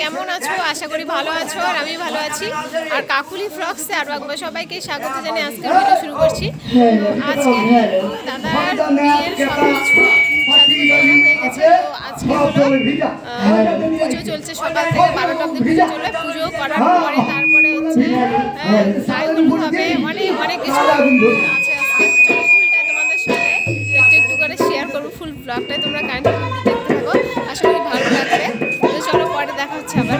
কেমন আছো? আশা করি ভালো আছো, আর আমি ভালো আছি। আর কাকুলি ফ্রক্সে আর একবার সবাইকে স্বাগত জানিয়ে আজকের ভিডিও শুরু করছি। আজকে দাদার বিয়ের সবকিছু হয়ে গেছে। তো আজকে পুজো চলছে, সকাল থেকে 12টা অবধি পুজো চলবে। পুজো করার পরে তারপরে হচ্ছে গায়ে হলুদ হবে, অনেক কিছু আছে আজকে। চলো ফুলটা তোমাদের সাথে একটু করে শেয়ার করবো। ফুল ব্লগটাই তোমরা কাইন্ডলি দেখতে থাকো, আশা করি ভালো লাগবে। তো চলো পরে দেখা হচ্ছে আবার।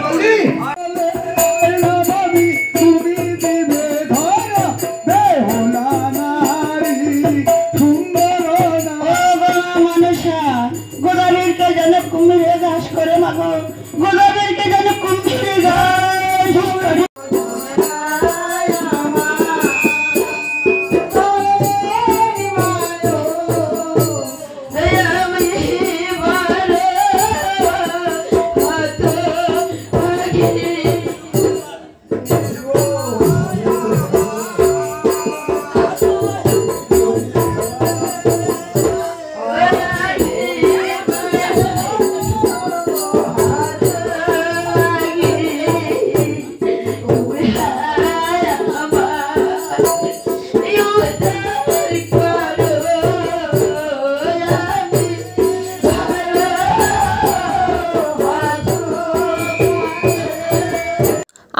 গোলাপীরকে যেন কুমিরে ঘাস করে মাগো, গোলাপীরকে যেন কুমিরে ঘাস করে।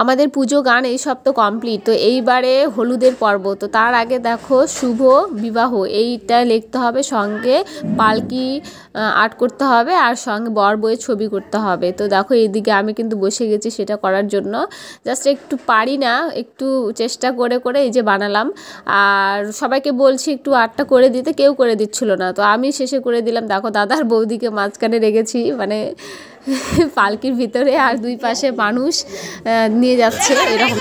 আমাদের পুজো গান এইসব তো কমপ্লিট। তো এইবারে হলুদের পর্ব। তো তার আগে দেখো শুভ বিবাহ এইটা লিখতে হবে, সঙ্গে পালকি আর্ট করতে হবে, আর সঙ্গে বর বউয়ের ছবি করতে হবে। তো দেখো এইদিকে আমি কিন্তু বসে গেছি সেটা করার জন্য। জাস্ট একটু পারি না, একটু চেষ্টা করে এই যে বানালাম। আর সবাইকে বলছি একটু আর্টটা করে দিতে, কেউ করে দিচ্ছিল না। তো আমি শেষে করে দিলাম। দেখো দাদার বৌদিকে মাঝখানে রেখেছি, মানে পালকির ভিতরে, আর দুই পাশে মানুষ নিয়ে যাচ্ছে এরকম।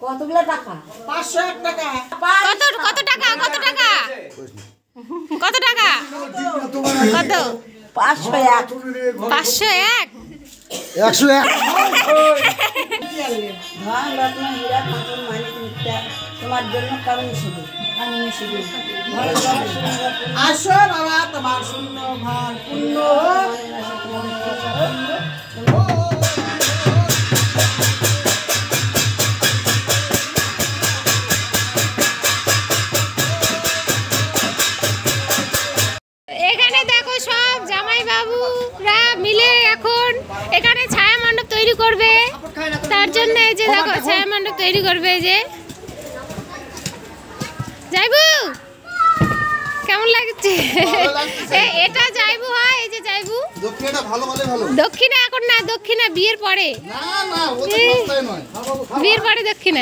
কতগুলো টাকা? 501 টাকা। কত টাকা? কত 501। 501। 101। ধন রত্ন হীরা পাথর মানিক মুক্তা তোমার জন্য কামিনী শুধু আসো বাবা, তোমার শূন্য ভার পূর্ণ হোক। এখানে দেখো সব জামাই বাবুরা মিলে এখন এখানে ছায়া মণ্ডপ তৈরি করবে। তার জন্য এই যে দেখো ছায়া মণ্ডপ তৈরি করবে। এই যে যাইবু, কেমন লাগছে? এটা যাইবু হয়, এই যে যাইবু। দক্ষিণা ভালো মানে ভালো। দক্ষিণা এখন না, দক্ষিণা বিয়ের পরে। না না, ও তো সস্তায় নয়। বিয়ের পরে দক্ষিণা।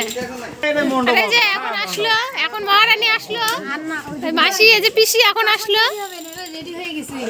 এই যে এখন আসলো, এখন মহারানী আসলো, মাসি এই যে পিসি এখন আসলো। রেডি হয়ে গেছি।